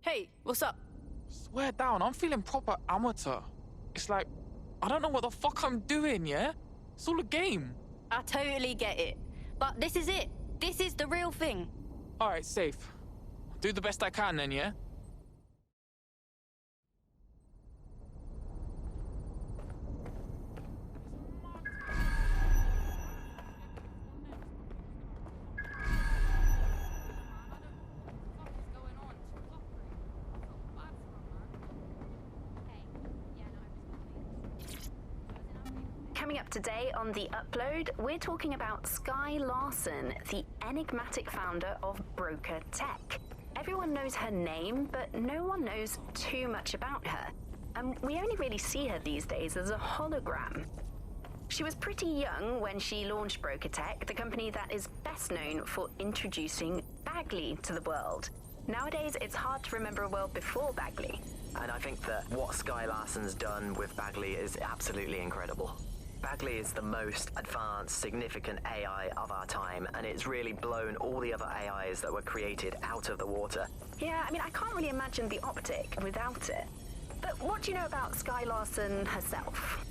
Hey, what's up? Swear down, I'm feeling proper amateur. It's like, I don't know what the fuck I'm doing, yeah? It's all a game. I totally get it. But this is it. This is the real thing. Alright, safe. Do the best I can then, yeah? Coming up today on The Upload, we're talking about Skye Larson, the enigmatic founder of Broca Tech. Everyone knows her name, but no one knows too much about her. And we only really see her these days as a hologram. She was pretty young when she launched Broca Tech, the company that is best known for introducing Bagley to the world. Nowadays, it's hard to remember a world before Bagley. And I think that what Skye Larson's done with Bagley is absolutely incredible. Bagley is the most advanced, significant AI of our time, and it's really blown all the other AIs that were created out of the water. Yeah, I mean, I can't really imagine the optic without it. But what do you know about Skye Larson herself?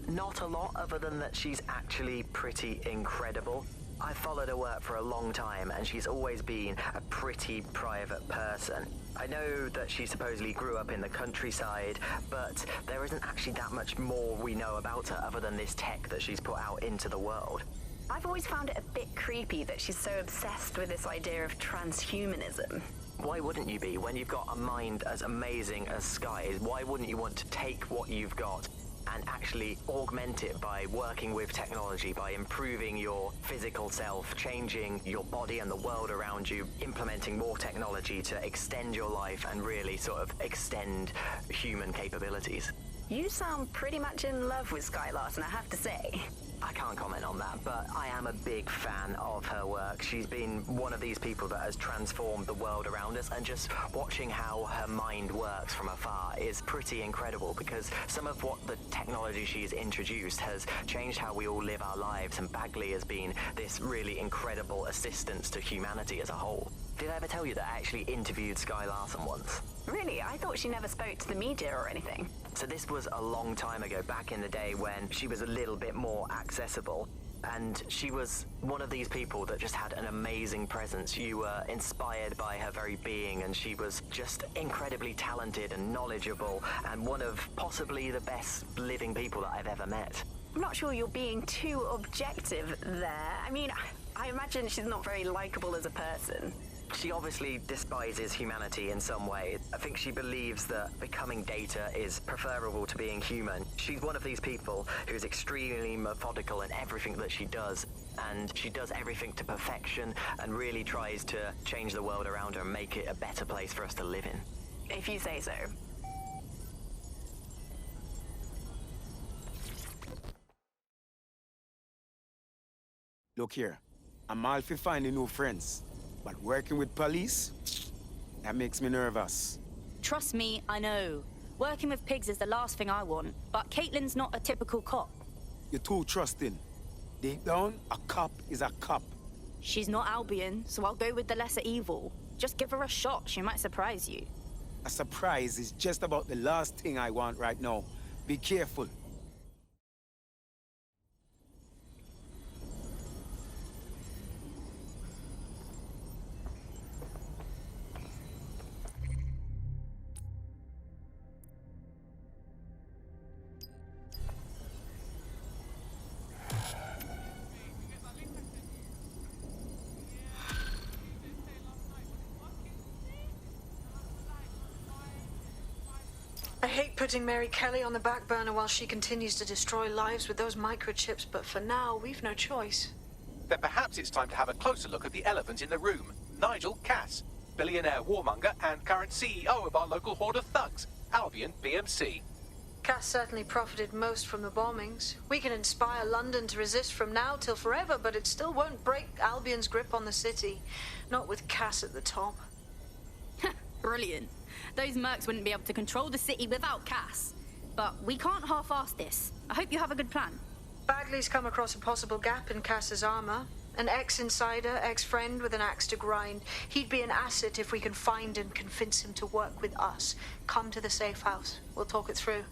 Not a lot, other than that she's actually pretty incredible. I've followed her work for a long time, and she's always been a pretty private person. I know that she supposedly grew up in the countryside, but there isn't actually that much more we know about her other than this tech that she's put out into the world. I've always found it a bit creepy that she's so obsessed with this idea of transhumanism. Why wouldn't you be? When you've got a mind as amazing as Skye's, why wouldn't you want to take what you've got and actually augment it by working with technology, by improving your physical self, changing your body and the world around you, implementing more technology to extend your life and really sort of extend human capabilities? You sound pretty much in love with Skye Larson, I have to say. I can't comment on that, but I am a big fan of her work. She's been one of these people that has transformed the world around us, and just watching how her mind works from afar is pretty incredible, because some of what the technology she's introduced has changed how we all live our lives, and Bagley has been this really incredible assistance to humanity as a whole. Did I ever tell you that I actually interviewed Skye Larson once? Really? I thought she never spoke to the media or anything. So this was a long time ago, back in the day when she was a little bit more accessible. And she was one of these people that just had an amazing presence. You were inspired by her very being, and she was just incredibly talented and knowledgeable, and one of possibly the best living people that I've ever met. I'm not sure you're being too objective there. I mean, I imagine she's not very likable as a person. She obviously despises humanity in some way. I think she believes that becoming data is preferable to being human. She's one of these people who's extremely methodical in everything that she does, and she does everything to perfection and really tries to change the world around her and make it a better place for us to live in. If you say so. Look here, I'm all for finding new friends, but working with police, that makes me nervous. Trust me, I know. Working with pigs is the last thing I want, but Caitlin's not a typical cop. You're too trusting. Deep down, a cop is a cop. She's not Albion, so I'll go with the lesser evil. Just give her a shot, she might surprise you. A surprise is just about the last thing I want right now. Be careful. I hate putting Mary Kelly on the back burner while she continues to destroy lives with those microchips, but for now, we've no choice. Then perhaps it's time to have a closer look at the elephant in the room. Nigel Cass, billionaire warmonger and current CEO of our local horde of thugs, Albion BMC. Cass certainly profited most from the bombings. We can inspire London to resist from now till forever, but it still won't break Albion's grip on the city. Not with Cass at the top. Brilliant. Those mercs wouldn't be able to control the city without Cass. But we can't half-ass this. I hope you have a good plan. Bagley's come across a possible gap in Cass's armor. An ex-insider, ex-friend with an axe to grind. He'd be an asset if we can find and convince him to work with us. Come to the safe house. We'll talk it through.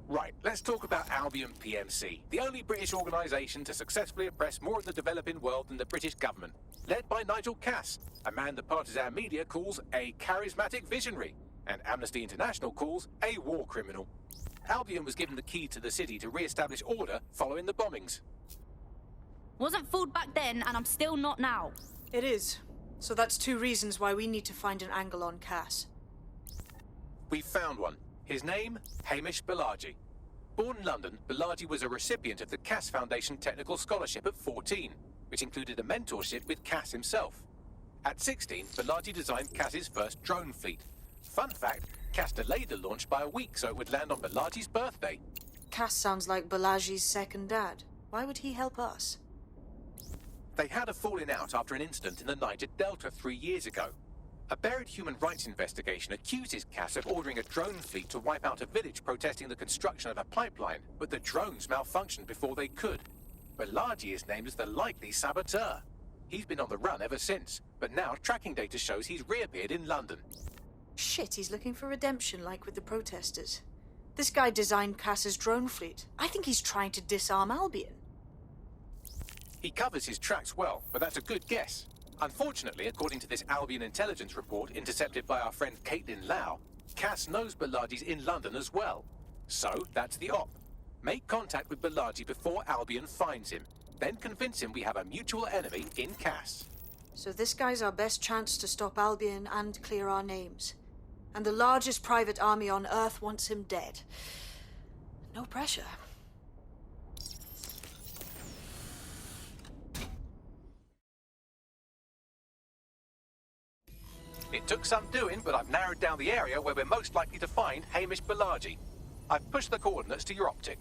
Right, let's talk about Albion PMC, the only British organisation to successfully oppress more of the developing world than the British government. Led by Nigel Cass, a man the partisan media calls a charismatic visionary, and Amnesty International calls a war criminal. Albion was given the key to the city to re-establish order following the bombings. Wasn't fooled back then, and I'm still not now. It is. So that's 2 reasons why we need to find an angle on Cass. We've found one. His name, Hamish Balaji. Born in London, Balaji was a recipient of the Cass Foundation Technical Scholarship at 14, which included a mentorship with Cass himself. At 16, Balaji designed Cass's first drone fleet. Fun fact, Cass delayed the launch by a week so it would land on Balaji's birthday. Cass sounds like Balaji's second dad. Why would he help us? They had a falling out after an incident in the Niger Delta 3 years ago. A buried human rights investigation accuses Cass of ordering a drone fleet to wipe out a village protesting the construction of a pipeline, but the drones malfunctioned before they could. Balaji is named as the likely saboteur. He's been on the run ever since, but now tracking data shows he's reappeared in London. Shit, he's looking for redemption like with the protesters. This guy designed Cass's drone fleet. I think he's trying to disarm Albion. He covers his tracks well, but that's a good guess. Unfortunately, according to this Albion intelligence report intercepted by our friend Caitlin Lau, Cass knows Balaji's in London as well. So, that's the op. Make contact with Balaji before Albion finds him. Then convince him we have a mutual enemy in Cass. So this guy's our best chance to stop Albion and clear our names. And the largest private army on Earth wants him dead. No pressure. It took some doing, but I've narrowed down the area where we're most likely to find Hamish Balaji. I've pushed the coordinates to your optic.